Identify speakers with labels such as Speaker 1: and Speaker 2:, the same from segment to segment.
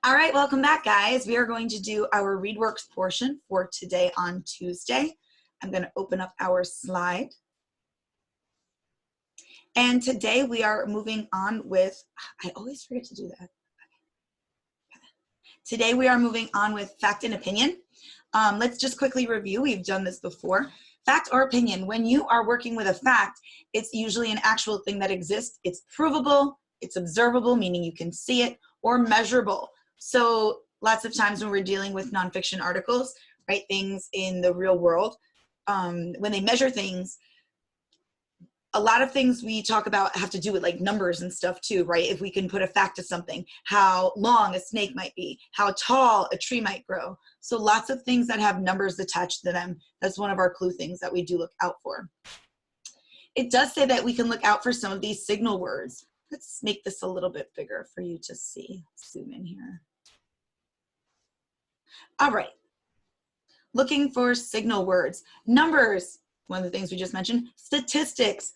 Speaker 1: All right, welcome back, guys. We are going to do our Readworks portion for today on Tuesday. I'm going to open up our slide. And today we are moving on with, I always forget to do that. Today we are moving on with fact and opinion. Let's just quickly review. We've done this before. Fact or opinion, when you are working with a fact, it's usually an actual thing that exists. It's provable, it's observable, meaning you can see it, or measurable. So lots of times when we're dealing with nonfiction articles, right, things in the real world, when they measure things, a lot of things we talk about have to do with like numbers and stuff too, right? If we can put a fact to something, how long a snake might be, how tall a tree might grow. So lots of things that have numbers attached to them. That's one of our clue things that we do look out for. It does say that we can look out for some of these signal words. Let's make this a little bit bigger for you to see. Zoom in here. All right. Looking for signal words. Numbers, one of the things we just mentioned. Statistics.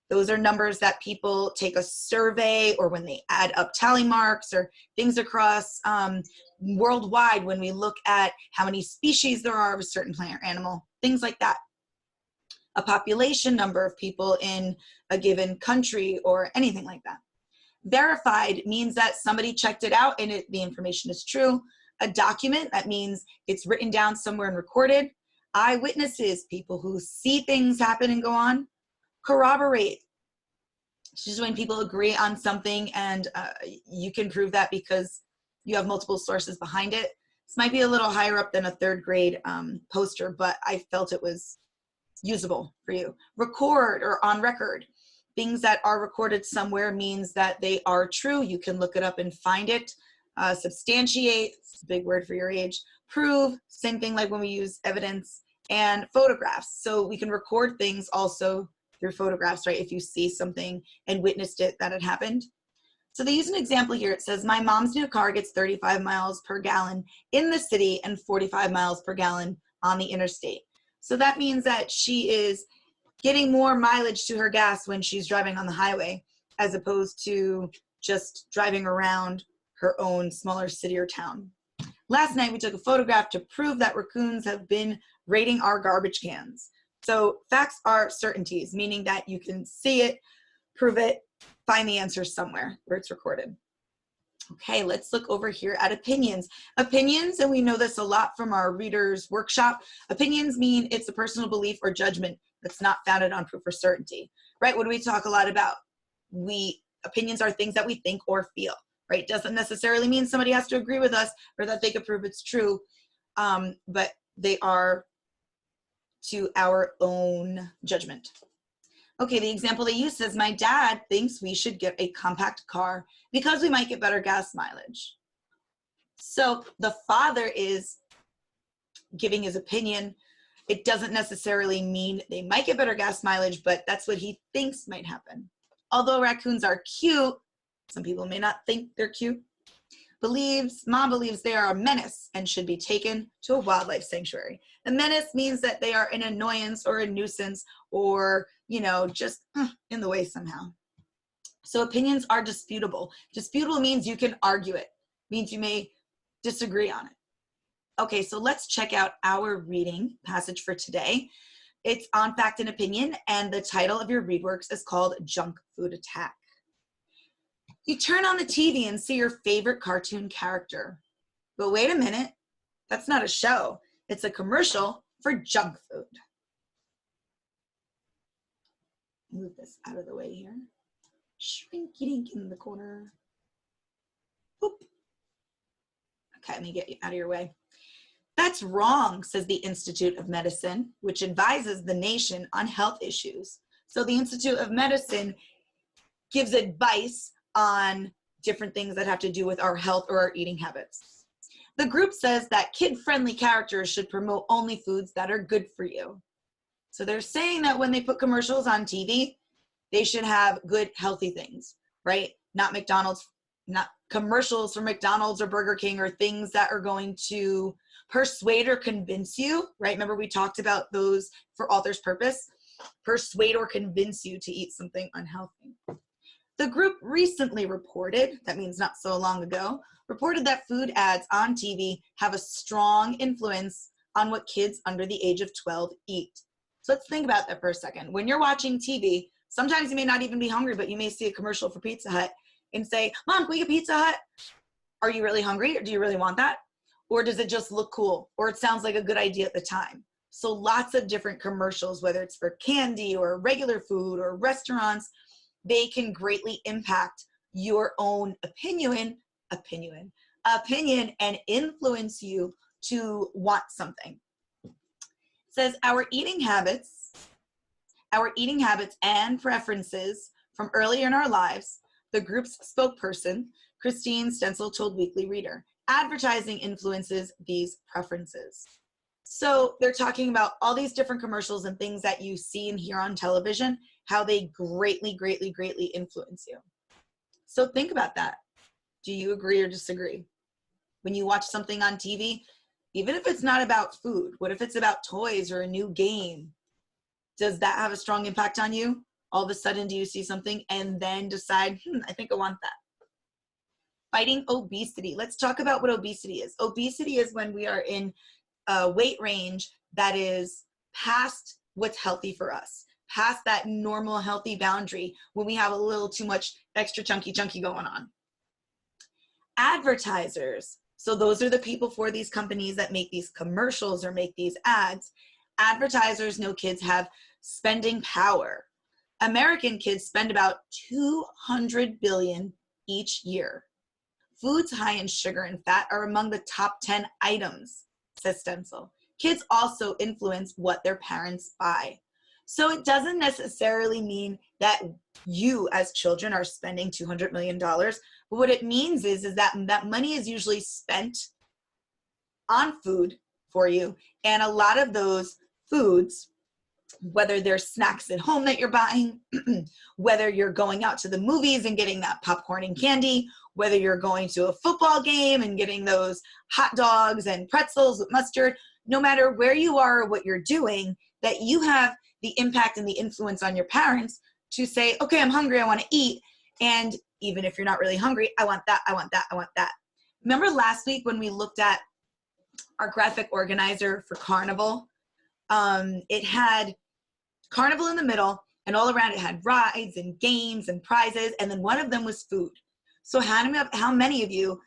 Speaker 1: Those are numbers that people take a survey or when they add up tally marks or things across worldwide when we look at how many species there are of a certain plant or animal, things like that. A population number of people in a given country or anything like that. Verified means that somebody checked it out and the information is true. A document, that means it's written down somewhere and recorded. Eyewitnesses, people who see things happen and go on. Corroborate, which is when people agree on something and you can prove that because you have multiple sources behind it. This might be a little higher up than a third grade poster, but I felt it was usable for you. Record or on record. Things that are recorded somewhere means that they are true. You can look it up and find it. Substantiate, it's a big word for your age. Prove, same thing like when we use evidence. And photographs. So we can record things also through photographs, right? If you see something and witnessed it that had happened. So they use an example here. It says, my mom's new car gets 35 miles per gallon in the city and 45 miles per gallon on the interstate. So that means that she is getting more mileage to her gas when she's driving on the highway, as opposed to just driving around her own smaller city or town. Last night, we took a photograph to prove that raccoons have been raiding our garbage cans. So facts are certainties, meaning that you can see it, prove it, find the answer somewhere where it's recorded. Okay, let's look over here at opinions. Opinions, and we know this a lot from our readers workshop, opinions mean it's a personal belief or judgment that's not founded on proof or certainty, right? What do we talk a lot about? Opinions are things that we think or feel, right? Doesn't necessarily mean somebody has to agree with us or that they could prove it's true, but they are to our own judgment. Okay, the example they use says, my dad thinks we should get a compact car because we might get better gas mileage. So the father is giving his opinion. It doesn't necessarily mean they might get better gas mileage, but that's what he thinks might happen. Although raccoons are cute, some people may not think they're cute. Mom believes they are a menace and should be taken to a wildlife sanctuary. The menace means that they are an annoyance or a nuisance or, you know, just in the way somehow. So opinions are disputable. Disputable means you can argue it, means you may disagree on it. Okay, so let's check out our reading passage for today. It's on fact and opinion, and the title of your Readworks is called Junk Food Attack. You turn on the TV and see your favorite cartoon character. But wait a minute, that's not a show. It's a commercial for junk food. Move this out of the way here. Shrinky dink in the corner. Boop. Okay, let me get you out of your way. That's wrong, says the Institute of Medicine, which advises the nation on health issues. So the Institute of Medicine gives advice on different things that have to do with our health or our eating habits. The group says that kid-friendly characters should promote only foods that are good for you. So they're saying that when they put commercials on TV, they should have good, healthy things, right? Not McDonald's, not commercials for McDonald's or Burger King or things that are going to persuade or convince you, right? Remember we talked about those for author's purpose? Persuade or convince you to eat something unhealthy. The group recently reported, that means not so long ago, reported that food ads on TV have a strong influence on what kids under the age of 12 eat. So let's think about that for a second. When you're watching TV, sometimes you may not even be hungry, but you may see a commercial for Pizza Hut and say, Mom, can we get Pizza Hut? Are you really hungry? Or do you really want that? Or does it just look cool? Or it sounds like a good idea at the time? So lots of different commercials, whether it's for candy or regular food or restaurants, they can greatly impact your own opinion and influence you to want something. It says our eating habits and preferences from early in our lives, the group's spokesperson, Christine Stencil, told Weekly Reader. Advertising influences these preferences. So they're talking about all these different commercials and things that you see and hear on television, how they greatly influence you. So think about that. Do you agree or disagree? When you watch something on TV, even if it's not about food, what if it's about toys or a new game? Does that have a strong impact on you? All of a sudden, do you see something and then decide, I think I want that? Fighting obesity. Let's talk about what obesity is. Obesity is when we are in a weight range that is past what's healthy for us, past that normal healthy boundary, when we have a little too much extra chunky going on. Advertisers. So those are the people for these companies that make these commercials or make these ads. Advertisers know kids have spending power. American kids spend about $200 billion each year. Foods high in sugar and fat are among the top 10 items, says Stencil. Kids also influence what their parents buy. So it doesn't necessarily mean that you as children are spending $200 million. But what it means is that money is usually spent on food for you. And a lot of those foods, whether they're snacks at home that you're buying, whether you're going out to the movies and getting that popcorn and candy, whether you're going to a football game and getting those hot dogs and pretzels with mustard, no matter where you are or what you're doing, that you have the impact and the influence on your parents to say, okay, I'm hungry, I want to eat. And even if you're not really hungry, I want that, I want that, I want that. Remember last week when we looked at our graphic organizer for Carnival? It had Carnival in the middle, and all around it had rides and games and prizes, and then one of them was food. So how many of you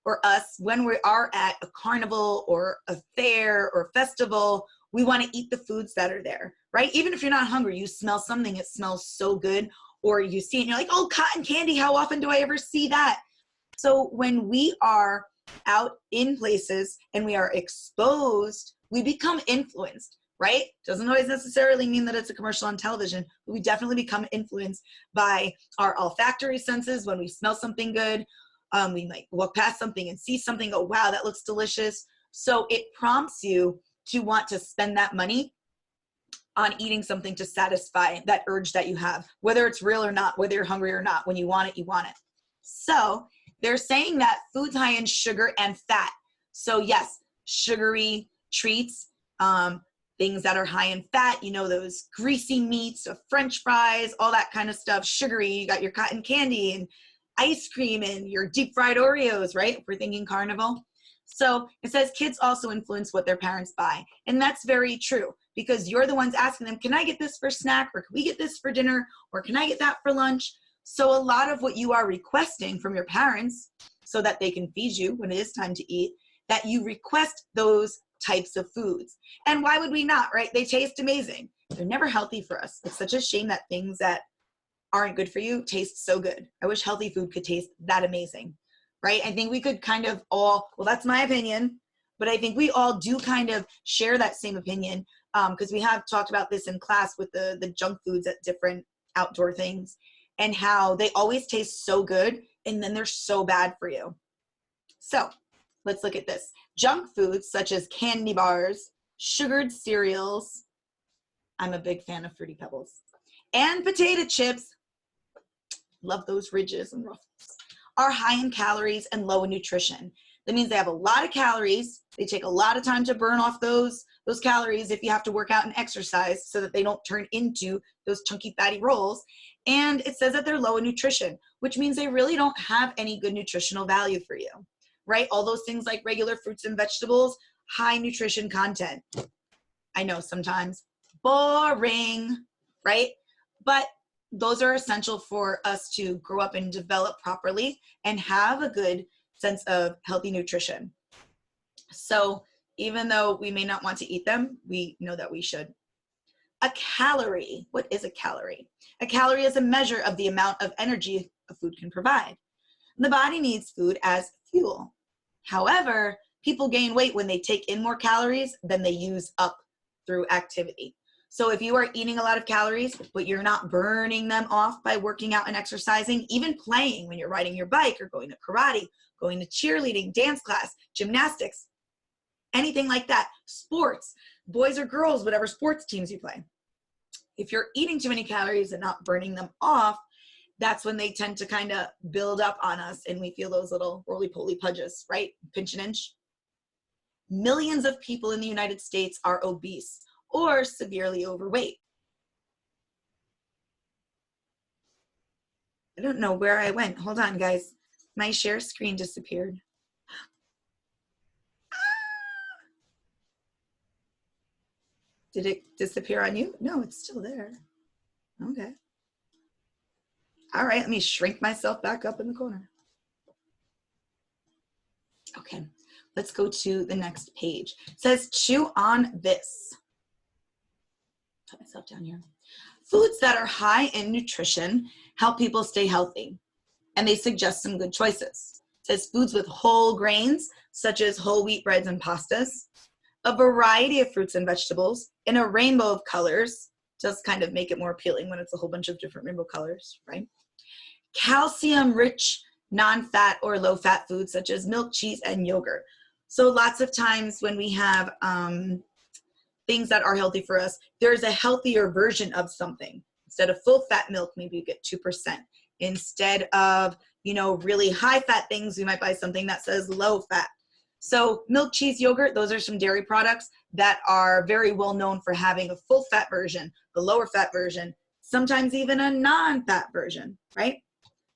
Speaker 1: or us, when we are at a carnival or a fair or festival, we want to eat the foods that are there, right? Even if you're not hungry, you smell something, it smells so good, or you see it and you're like, oh, cotton candy, how often do I ever see that? So when we are out in places and we are exposed, we become influenced, right? Doesn't always necessarily mean that it's a commercial on television, but we definitely become influenced by our olfactory senses. When we smell something good, we might walk past something and see something, oh, wow, that looks delicious. So it prompts you to want to spend that money on eating something to satisfy that urge that you have, whether it's real or not, whether you're hungry or not. When you want it, you want it. So they're saying that food's high in sugar and fat. So yes, sugary treats, things that are high in fat, you know, those greasy meats, French fries, all that kind of stuff, sugary. You got your cotton candy and ice cream and your deep fried Oreos, right? If we're thinking carnival. So it says kids also influence what their parents buy. And that's very true, because you're the ones asking them, can I get this for snack? Or can we get this for dinner? Or can I get that for lunch? So a lot of what you are requesting from your parents so that they can feed you when it is time to eat, that you request those types of foods. And why would we not, right? They taste amazing. They're never healthy for us. It's such a shame that things that aren't good for you taste so good. I wish healthy food could taste that amazing, right? I think we could kind of all, well, that's my opinion, but I think we all do kind of share that same opinion, because we have talked about this in class with the junk foods at different outdoor things and how they always taste so good and then they're so bad for you. So let's look at this. Junk foods such as candy bars, sugared cereals, I'm a big fan of Fruity Pebbles, and potato chips, love those ridges and ruffles, are high in calories and low in nutrition. That means they have a lot of calories. They take a lot of time to burn off those calories if you have to work out and exercise so that they don't turn into those chunky fatty rolls. And it says that they're low in nutrition, which means they really don't have any good nutritional value for you, right? All those things like regular fruits and vegetables, high nutrition content. I know sometimes boring, right? But those are essential for us to grow up and develop properly and have a good sense of healthy nutrition. So even though we may not want to eat them, we know that we should. A calorie. What is a calorie? A calorie is a measure of the amount of energy a food can provide. The body needs food as fuel. However, people gain weight when they take in more calories than they use up through activity. So if you are eating a lot of calories, but you're not burning them off by working out and exercising, even playing when you're riding your bike or going to karate, going to cheerleading, dance class, gymnastics, anything like that, sports, boys or girls, whatever sports teams you play. If you're eating too many calories and not burning them off, that's when they tend to kind of build up on us and we feel those little roly-poly pudges, right? Pinch an inch. Millions of people in the United States are obese or severely overweight. I don't know where I went. Hold on, guys. My share screen disappeared. Did it disappear on you? No, it's still there. Okay. All right, let me shrink myself back up in the corner. Okay, let's go to the next page. It says, chew on this. Put myself down here. Foods that are high in nutrition help people stay healthy, and they suggest some good choices. It says foods with whole grains, such as whole wheat breads and pastas, a variety of fruits and vegetables in a rainbow of colors, just kind of make it more appealing when it's a whole bunch of different rainbow colors, right? Calcium-rich, non-fat or low-fat foods such as milk, cheese, and yogurt. So lots of times when we have things that are healthy for us, there's a healthier version of something. Instead of full-fat milk, maybe you get 2%. Instead of, you know, really high-fat things, we might buy something that says low-fat. So milk, cheese, yogurt, those are some dairy products that are very well known for having a full-fat version, the lower-fat version, sometimes even a non-fat version, right?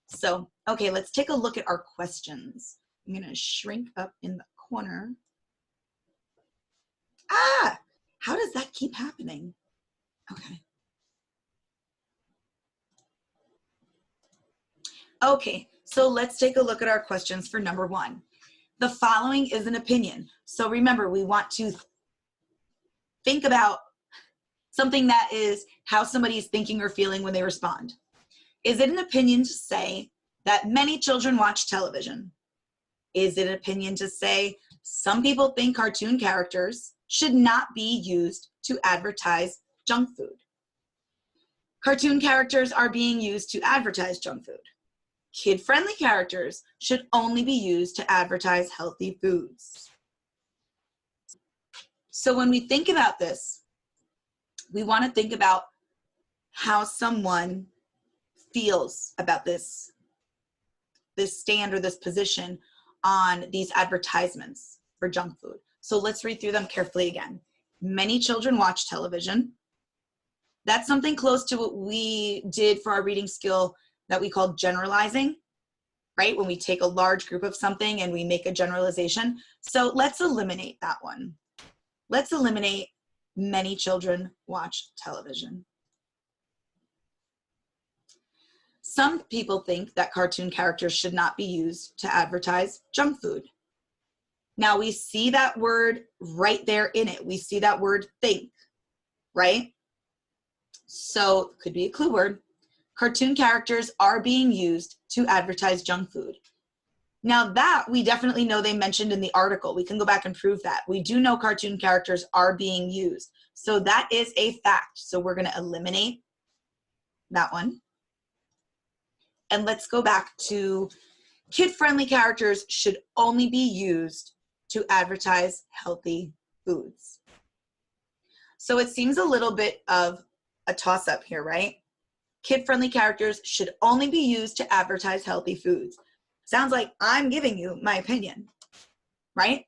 Speaker 1: So, okay, let's take a look at our questions. I'm going to shrink up in the corner. Ah, how does that keep happening? Okay. Okay, so let's take a look at our questions for number 1. The following is an opinion. So remember, we want to think about something that is how somebody is thinking or feeling when they respond. Is it an opinion to say that many children watch television? Is it an opinion to say some people think cartoon characters should not be used to advertise junk food? Cartoon characters are being used to advertise junk food. Kid-friendly characters should only be used to advertise healthy foods. So when we think about this, we want to think about how someone feels about this stand or this position on these advertisements for junk food. So let's read through them carefully again. Many children watch television. That's something close to what we did for our reading skill that we call generalizing, right? When we take a large group of something and we make a generalization. So let's eliminate that one. Let's eliminate many children watch television. Some people think that cartoon characters should not be used to advertise junk food. Now we see that word right there in it. We see that word think, right? So it could be a clue word. Cartoon characters are being used to advertise junk food. Now that we definitely know they mentioned in the article. We can go back and prove that. We do know cartoon characters are being used. So that is a fact. So we're going to eliminate that one. And let's go back to kid-friendly characters should only be used to advertise healthy foods. So it seems a little bit of a toss-up here, right? Kid-friendly characters should only be used to advertise healthy foods. Sounds like I'm giving you my opinion, right?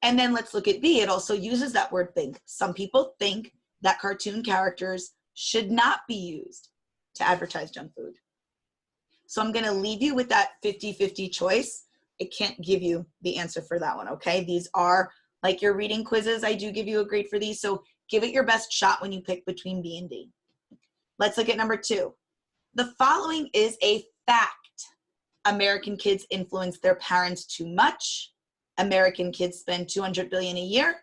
Speaker 1: And then let's look at B. It also uses that word think. Some people think that cartoon characters should not be used to advertise junk food. So I'm gonna leave you with that 50-50 choice. I can't give you the answer for that one, okay? These are like your reading quizzes. I do give you a grade for these, so give it your best shot when you pick between B and D. Let's look at number 2. The following is a fact. American kids influence their parents too much. American kids spend $200 billion a year.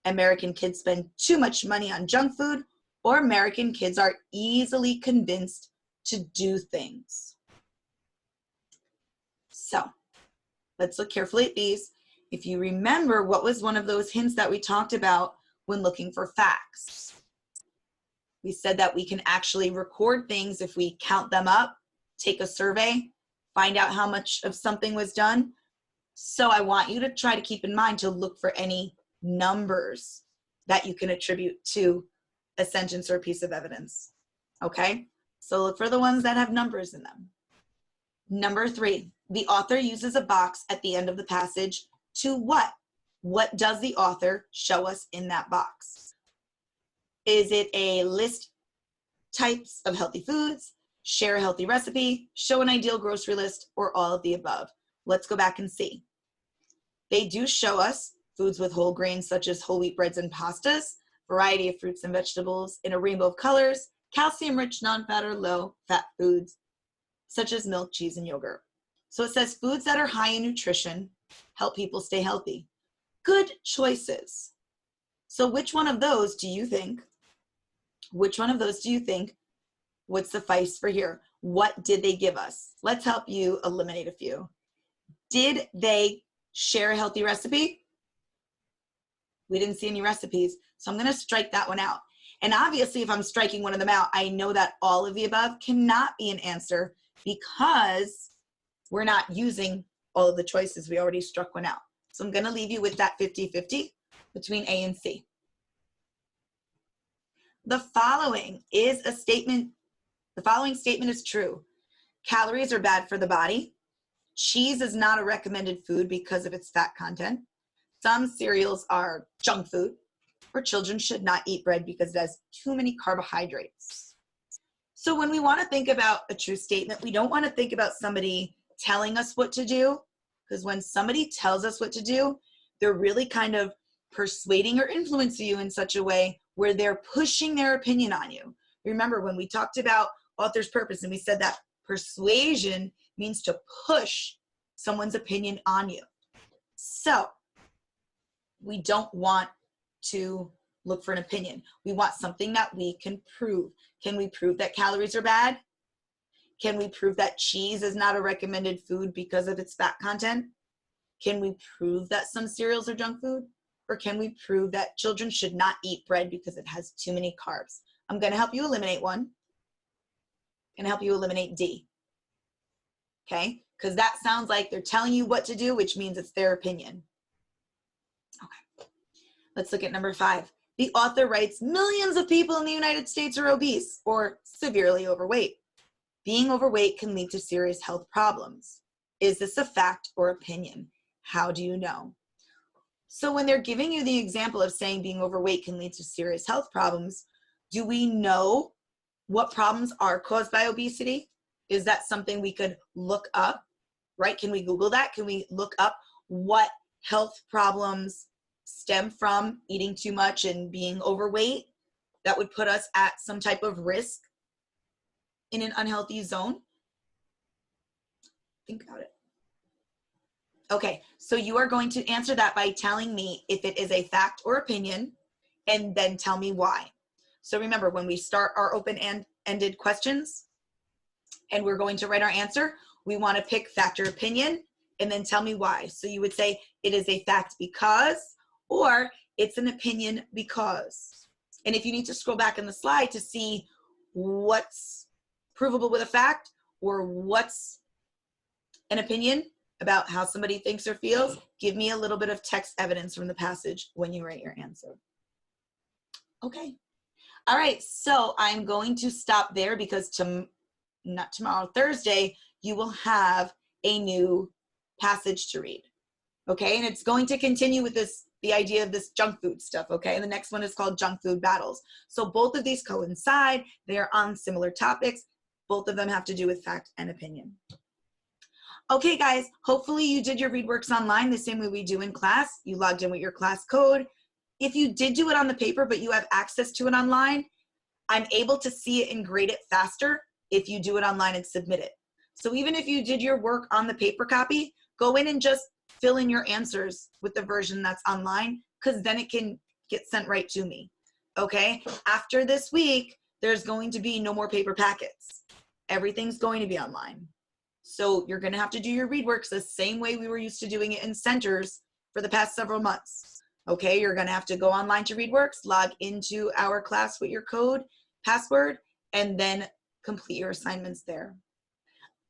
Speaker 1: American kids spend too much money on junk food, or American kids are easily convinced to do things. So let's look carefully at these. If you remember, what was one of those hints that we talked about when looking for facts? We said that we can actually record things if we count them up, take a survey, find out how much of something was done. So I want you to try to keep in mind to look for any numbers that you can attribute to a sentence or a piece of evidence. Okay? So look for the ones that have numbers in them. Number 3, the author uses a box at the end of the passage to what? What does the author show us in that box? Is it a list types of healthy foods, share a healthy recipe, show an ideal grocery list, or all of the above? Let's go back and see. They do show us foods with whole grains such as whole wheat breads and pastas, variety of fruits and vegetables in a rainbow of colors, calcium-rich, non-fat or low-fat foods such as milk, cheese, and yogurt. So it says foods that are high in nutrition help people stay healthy. Good choices. So which one of those do you think? Which one of those do you think would suffice for here? What did they give us? Let's help you eliminate a few. Did they share a healthy recipe? We didn't see any recipes, so I'm going to strike that one out. And obviously, if I'm striking one of them out, I know that all of the above cannot be an answer because we're not using all of the choices. We already struck one out. So I'm going to leave you with that 50-50 between A and C. The following is a statement. The following statement is true. Calories are bad for the body. Cheese is not a recommended food because of its fat content. Some cereals are junk food, or children should not eat bread because it has too many carbohydrates. So when we want to think about a true statement, we don't want to think about somebody telling us what to do, because when somebody tells us what to do, they're really kind of persuading or influencing you in such a way where they're pushing their opinion on you. Remember when we talked about author's purpose and we said that persuasion means to push someone's opinion on you. So we don't want to look for an opinion. We want something that we can prove. Can we prove that calories are bad? Can we prove that cheese is not a recommended food because of its fat content? Can we prove that some cereals are junk food? Or can we prove that children should not eat bread because it has too many carbs? I'm going to help you eliminate one. I'm going to help you eliminate D. Okay? Because that sounds like they're telling you what to do, which means it's their opinion. Okay. Let's look at number 5. The author writes, millions of people in the United States are obese or severely overweight. Being overweight can lead to serious health problems. Is this a fact or opinion? How do you know? So when they're giving you the example of saying being overweight can lead to serious health problems, do we know what problems are caused by obesity? Is that something we could look up, right? Can we Google that? Can we look up what health problems stem from eating too much and being overweight that would put us at some type of risk in an unhealthy zone? Think about it. Okay, so you are going to answer that by telling me if it is a fact or opinion, and then tell me why. So remember, when we start our open-ended questions, and we're going to write our answer, we want to pick fact or opinion, and then tell me why. So you would say, it is a fact because, or it's an opinion because. And if you need to scroll back in the slide to see what's provable with a fact, or what's an opinion about how somebody thinks or feels, give me a little bit of text evidence from the passage when you write your answer. Okay. All right, so I'm going to stop there because not tomorrow, Thursday, you will have a new passage to read. Okay, and it's going to continue with the idea of this junk food stuff, okay? And the next one is called Junk Food Battles. So both of these coincide. They are on similar topics. Both of them have to do with fact and opinion. Okay, guys, hopefully you did your Readworks online the same way we do in class. You logged in with your class code. If you did do it on the paper, but you have access to it online, I'm able to see it and grade it faster if you do it online and submit it. So even if you did your work on the paper copy, go in and just fill in your answers with the version that's online, because then it can get sent right to me, okay? After this week, there's going to be no more paper packets. Everything's going to be online. So you're gonna have to do your Readworks the same way we were used to doing it in centers for the past several months. Okay, you're gonna have to go online to Readworks, log into our class with your code, password, and then complete your assignments there.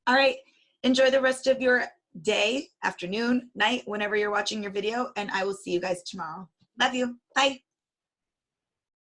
Speaker 1: All right, enjoy the rest of your day, afternoon, night, whenever you're watching your video, and I will see you guys tomorrow. Love you, bye.